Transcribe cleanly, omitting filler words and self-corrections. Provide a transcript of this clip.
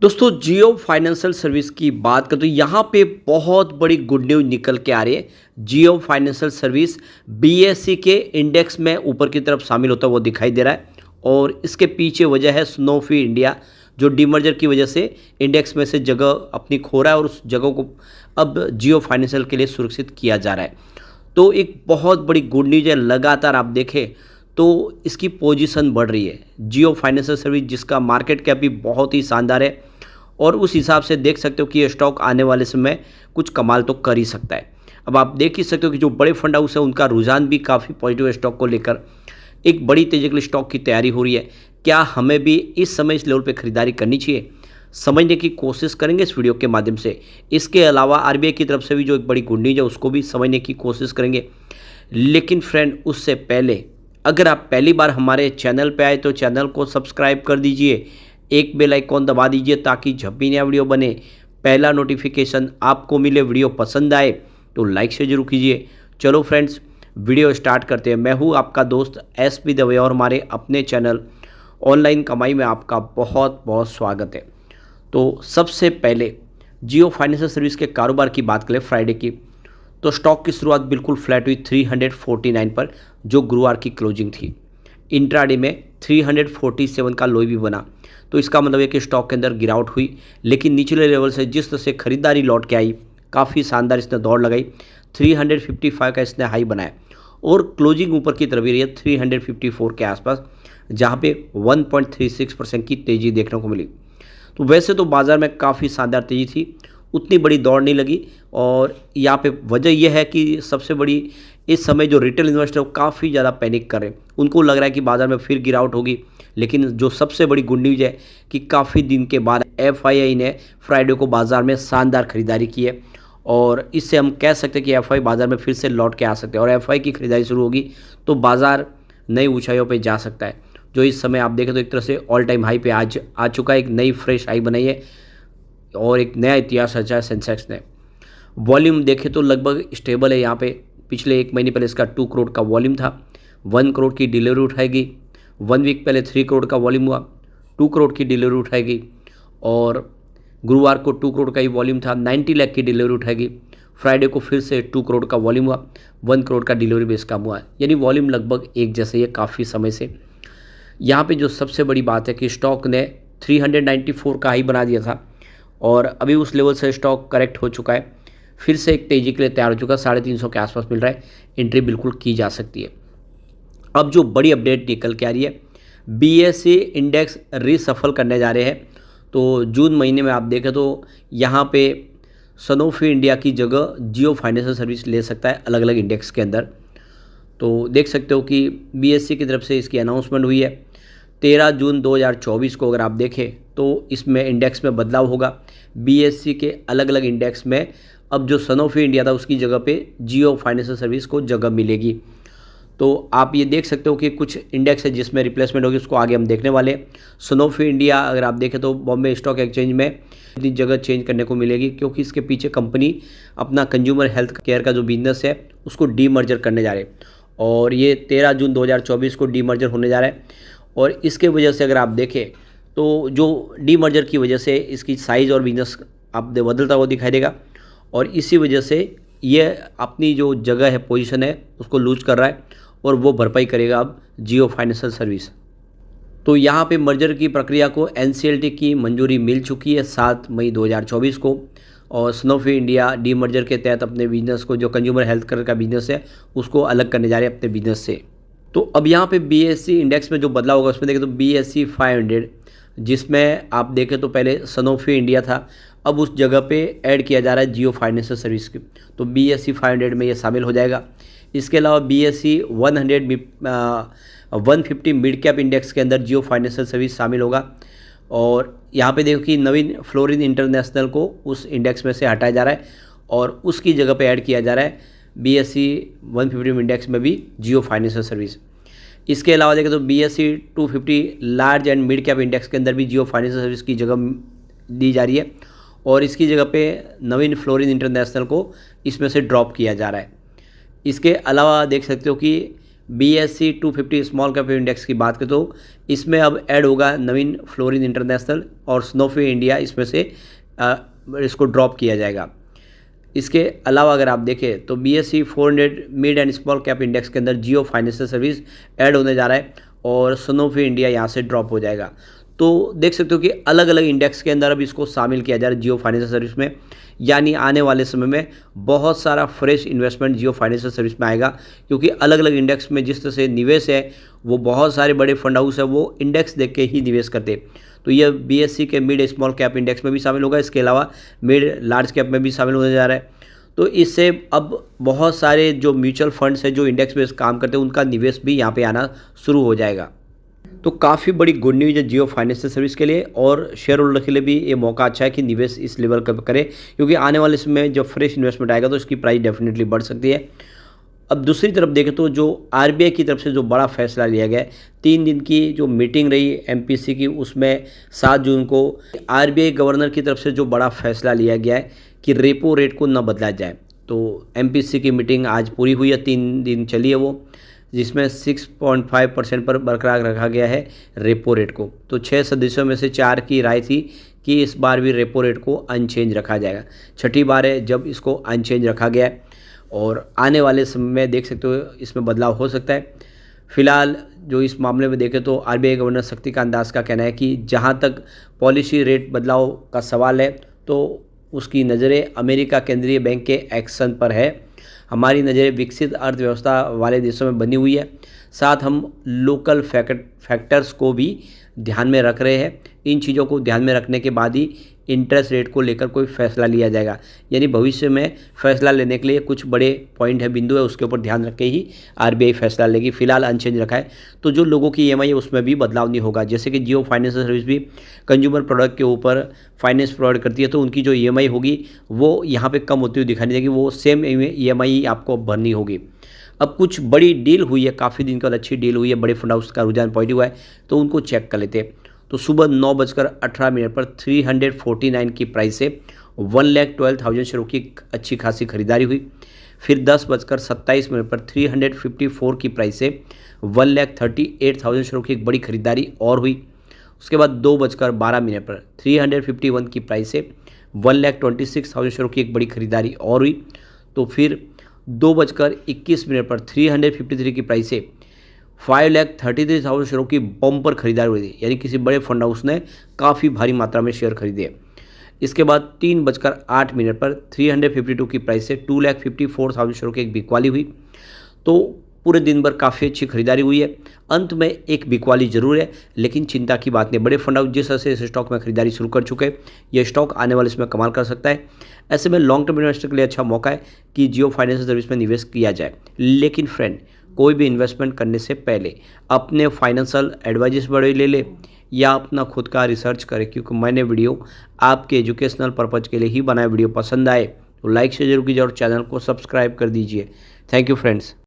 दोस्तों जियो financial service की बात करें तो यहाँ पे बहुत बड़ी गुड न्यूज़ निकल के आ रही है। जियो फाइनेंशियल सर्विस बीएसई के इंडेक्स में ऊपर की तरफ शामिल होता वो दिखाई दे रहा है और इसके पीछे वजह है स्नोफी इंडिया जो डीमर्जर की वजह से इंडेक्स में से जगह अपनी खो रहा है और उस जगह को अब जियो फाइनेंशियल के लिए सुरक्षित किया जा रहा है। तो एक बहुत बड़ी गुड न्यूज़ है। लगातार आप देखें तो इसकी पोजीशन बढ़ रही है। जियो फाइनेंशियल सर्विस जिसका मार्केट कैप भी बहुत ही शानदार है और उस हिसाब से देख सकते हो कि ये स्टॉक आने वाले समय कुछ कमाल तो कर ही सकता है। अब आप देख ही सकते हो कि जो बड़े फंड हाउस है उनका रुझान भी काफ़ी पॉजिटिव है स्टॉक को लेकर। एक बड़ी तेजी के लिए स्टॉक की तैयारी हो रही है। क्या हमें भी इस समय इस लेवल पे खरीदारी करनी चाहिए, समझने की कोशिश करेंगे इस वीडियो के माध्यम से। इसके अलावा आरबीआई की तरफ से भी जो एक बड़ी गुड न्यूज़ है उसको भी समझने की कोशिश करेंगे। लेकिन फ्रेंड उससे पहले अगर आप पहली बार हमारे चैनल पे आए तो चैनल को सब्सक्राइब कर दीजिए, एक बेल आइकॉन दबा दीजिए ताकि जब भी नया वीडियो बने पहला नोटिफिकेशन आपको मिले। वीडियो पसंद आए तो लाइक से जरूर कीजिए। चलो फ्रेंड्स वीडियो स्टार्ट करते हैं। मैं हूँ आपका दोस्त एसपी दवे और हमारे अपने चैनल ऑनलाइन कमाई में आपका बहुत बहुत स्वागत है। तो सबसे पहले जियो फाइनेंशियल सर्विस के कारोबार की बात करें फ्राइडे की, तो स्टॉक की शुरुआत बिल्कुल फ्लैट हुई 349 पर जो गुरुवार की क्लोजिंग थी। इंट्राडे में 347 का लो भी बना, तो इसका मतलब है कि स्टॉक के अंदर गिरावट हुई। लेकिन निचले लेवल से जिस तरह से खरीदारी लौट के आई, काफ़ी शानदार इसने दौड़ लगाई। 355 का इसने हाई बनाया और क्लोजिंग ऊपर की तरफ ही रही है 354 के आसपास, जहाँ पे 1.36% की तेज़ी देखने को मिली। तो वैसे तो बाज़ार में काफ़ी शानदार तेज़ी थी, उतनी बड़ी दौड़ नहीं लगी। और यहाँ पे वजह यह है कि सबसे बड़ी इस समय जो रिटेल इन्वेस्टर काफ़ी ज़्यादा पैनिक कर रहे हैं, उनको लग रहा है कि बाज़ार में फिर गिरावट होगी। लेकिन जो सबसे बड़ी गुड न्यूज़ है कि काफ़ी दिन के बाद एफआईआई ने फ्राइडे को बाज़ार में शानदार खरीदारी की है और इससे हम कह सकते हैं कि एफआई बाज़ार में फिर से लौट के आ सकते हैं और एफआई की खरीदारी शुरू होगी तो बाज़ार नई ऊंचाइयों पे जा सकता है। जो इस समय आप देखें तो एक तरह से ऑल टाइम हाई पे आज आ चुका है, एक नई फ्रेश हाई बनाई है और एक नया इतिहास रचा है सेंसेक्स ने। वॉल्यूम देखें तो लगभग स्टेबल है। यहाँ पे पिछले एक महीने पहले इसका 2 करोड़ का वॉल्यूम था, 1 करोड़ की डिलीवरी उठाएगी। 1 वीक पहले 3 करोड़ का वॉल्यूम हुआ, 2 करोड़ की डिलीवरी उठाएगी। और गुरुवार को 2 करोड़ का ही वॉल्यूम था, 90 लाख की डिलीवरी उठाएगी। फ्राइडे को फिर से 2 करोड़ का वॉल्यूम हुआ, 1 करोड़ का डिलीवरी बेस काम हुआ, यानी वॉल्यूम लगभग एक जैसे ही है काफ़ी समय से। यहाँ पे जो सबसे बड़ी बात है कि स्टॉक ने 394 का हाई बना दिया था और अभी उस लेवल से स्टॉक करेक्ट हो चुका है, फिर से एक तेज़ी के लिए तैयार हो चुका है। 350 के आसपास मिल रहा है, एंट्री बिल्कुल की जा सकती है। अब जो बड़ी अपडेट निकल के आ रही है, बीएसई इंडेक्स रीसफल करने जा रहे हैं। तो जून महीने में आप देखें तो यहाँ पे सनोफी इंडिया की जगह जियो फाइनेंशियल सर्विस ले सकता है अलग अलग इंडेक्स के अंदर। तो देख सकते हो कि बीएसई की तरफ से इसकी अनाउंसमेंट हुई है 13 जून 2024 को। अगर आप देखें तो इसमें इंडेक्स में बदलाव होगा। बीएसई के अलग अलग इंडेक्स में अब जो सनोफी इंडिया था उसकी जगह पे जियो फाइनेंशियल सर्विस को जगह मिलेगी। तो आप ये देख सकते हो कि कुछ इंडेक्स है जिसमें रिप्लेसमेंट होगी, उसको आगे हम देखने वाले हैं। सनोफी इंडिया अगर आप देखें तो बॉम्बे स्टॉक एक्सचेंज में इतनी जगह चेंज करने को मिलेगी क्योंकि इसके पीछे कंपनी अपना कंज्यूमर हेल्थ केयर का जो बिजनेस है उसको डीमर्जर करने जा रहे हैं और ये 13 जून 2024 को डीमर्जर होने जा रहा है। और इसके वजह से अगर आप देखें तो जो डीमर्जर की वजह से इसकी साइज़ और बिजनेस आप बदलता हुआ दिखाई देगा और इसी वजह से ये अपनी जो जगह है, पोजीशन है, उसको लूज कर रहा है और वो भरपाई करेगा अब जियो फाइनेंशियल सर्विस। तो यहाँ पे मर्जर की प्रक्रिया को एनसीएलटी की मंजूरी मिल चुकी है 7 मई 2024 को और सनोफी इंडिया डीमर्जर के तहत अपने बिजनेस को, जो कंज्यूमर हेल्थ केयर का बिजनेस है, उसको अलग करने जा रहे हैं अपने बिजनेस से। तो अब यहाँ पे बीएसई इंडेक्स में जो बदलाव होगा उसमें देखें तो बीएसई 500 जिसमें आप देखें तो पहले सनोफी इंडिया था, अब उस जगह पे ऐड किया जा रहा है जियो फाइनेंशियल सर्विस की, तो बीएसई 500 में ये शामिल हो जाएगा। इसके अलावा बीएसई 150 मिड कैप इंडेक्स के अंदर जियो फाइनेंशियल सर्विस शामिल होगा और यहाँ पे देखो कि नवीन फ्लोरिन इंटरनेशनल को उस इंडेक्स में से हटाया जा रहा है और उसकी जगह पे ऐड किया जा रहा है बीएसई 150 इंडेक्स में भी जियो फाइनेंशियल सर्विस। इसके अलावा देखें तो BSE 250 large and mid cap index के अंदर भी जियो फाइनेंशियल सर्विस की जगह दी जा रही है और इसकी जगह पे नवीन फ्लोरिन इंटरनेशनल को इसमें से ड्रॉप किया जा रहा है। इसके अलावा देख सकते हो कि BSE 250 स्मॉल कैप इंडेक्स की बात करें तो इसमें अब ऐड होगा नवीन फ्लोरिन इंटरनेशनल और स्नोफी इंडिया, इसमें से इसको ड्रॉप किया जाएगा। इसके अलावा अगर आप देखें तो BSE 400 mid and small cap index के अंदर जियो फाइनेंशियल सर्विस ऐड होने जा रहा है और स्नोफी इंडिया यहाँ से ड्रॉप हो जाएगा। तो देख सकते हो कि अलग अलग इंडेक्स के अंदर अब इसको शामिल किया जा रहा है जियो फाइनेंशियल सर्विस में, यानी आने वाले समय में बहुत सारा फ्रेश इन्वेस्टमेंट जियो फाइनेंशियल सर्विस में आएगा, क्योंकि अलग अलग इंडेक्स में जिस तरह से निवेश है वो बहुत सारे बड़े फंड हाउस है वो इंडेक्स देख के ही निवेश करते। तो ये BSE के मिड स्मॉल कैप इंडेक्स में भी शामिल होगा, इसके अलावा मिड लार्ज कैप में भी शामिल होने जा रहा है। तो इससे अब बहुत सारे जो म्यूचुअल फंड्स हैं जो इंडेक्स बेस्ड काम करते हैं उनका निवेश भी यहाँ पे आना शुरू हो जाएगा। तो काफ़ी बड़ी गुड न्यूज़ है जियो फाइनेंशियल सर्विस के लिए, और शेयर होल्डर के लिए भी ये मौका अच्छा है कि निवेश इस लेवल का करें, क्योंकि आने वाले समय में जब फ्रेश इन्वेस्टमेंट आएगा तो इसकी प्राइस डेफिनेटली बढ़ सकती है। अब दूसरी तरफ देखें तो जो RBI की तरफ से जो बड़ा फैसला लिया गया है, 3 दिन की जो मीटिंग रही MPC की, उसमें 7 जून को RBI गवर्नर की तरफ से जो बड़ा फैसला लिया गया है कि रेपो रेट को न बदला जाए। तो MPC की मीटिंग आज पूरी हुई है, 3 दिन चली है वो, जिसमें 6.5% पर बरकरार रखा गया है रेपो रेट को। तो 6 सदस्यों में से 4 की राय थी कि इस बार भी रेपो रेट को अनचेंज रखा जाएगा। छठी बार है जब इसको अनचेंज रखा गया है और आने वाले समय में देख सकते हो इसमें बदलाव हो सकता है। फिलहाल जो इस मामले में देखें तो RBI गवर्नर शक्तिकांत दास का कहना है कि जहां तक पॉलिसी रेट बदलाव का सवाल है तो उसकी नज़रें अमेरिका केंद्रीय बैंक के एक्शन पर है। हमारी नज़रें विकसित अर्थव्यवस्था वाले देशों में बनी हुई है, साथ हम लोकल फैक्टर्स को भी ध्यान में रख रहे हैं। इन चीज़ों को ध्यान में रखने के बाद ही इंटरेस्ट रेट को लेकर कोई फैसला लिया जाएगा, यानी भविष्य में फैसला लेने के लिए कुछ बड़े पॉइंट है, बिंदु है, उसके ऊपर ध्यान रख के ही RBI फैसला लेगी। फिलहाल अनचेंज रखा है, तो जो लोगों की EMI है उसमें भी बदलाव नहीं होगा। जैसे कि जियो फाइनेंशियल सर्विस भी कंज्यूमर प्रोडक्ट के ऊपर फाइनेंस प्रोवाइड करती है, तो उनकी जो EMI होगी वो यहाँ पर कम होती हुई दिखाई देगी, वो सेम EMI आपको भरनी होगी। अब कुछ बड़ी डील हुई है, काफ़ी दिन के बाद अच्छी डील हुई है, बड़े फंड हाउस का रुझान पॉजिटिव हुआ है, तो उनको चेक कर लेते हैं। तो सुबह 9:18 पर 349 की प्राइस से 1,12,000 शेयरों की अच्छी खासी खरीदारी हुई। फिर 10:27 पर 354 की प्राइस से 1,38,000 शेयरों की एक बड़ी खरीदारी और हुई। उसके बाद 2:12 पर 351 की प्राइस से 1,26,000 शेयरों की एक बड़ी खरीदारी और हुई। तो फिर 2:21 पर 353 की प्राइस से 5,33,000 शेयरों की बम्पर खरीदारी हुई थी, यानी किसी बड़े फंड हाउस ने काफ़ी भारी मात्रा में शेयर खरीदे। इसके बाद 3:08 पर 352 की प्राइस से 2,54,000 शेयरों की एक बिकवाली हुई। तो पूरे दिन भर काफ़ी अच्छी खरीदारी हुई है। अंत में एक बिकवाली जरूर है, लेकिन चिंता की बात नहीं, बड़े फंड हाउस जिस तरह से इस स्टॉक में खरीदारी शुरू कर चुके हैं, यह स्टॉक आने वाले इसमें कमाल कर सकता है। ऐसे में लॉन्ग टर्म इन्वेस्टर के लिए अच्छा मौका है कि जियो फाइनेंशियल सर्विस में निवेश किया जाए। लेकिन फ्रेंड, कोई भी इन्वेस्टमेंट करने से पहले अपने फाइनेंशियल एडवाइजर्स बड़े ले ले या अपना खुद का रिसर्च करें, क्योंकि मैंने वीडियो आपके एजुकेशनल पर्पज़ के लिए ही बनाया। वीडियो पसंद आए तो लाइक से जरूर कीजिए और चैनल को सब्सक्राइब कर दीजिए। Thank you friends.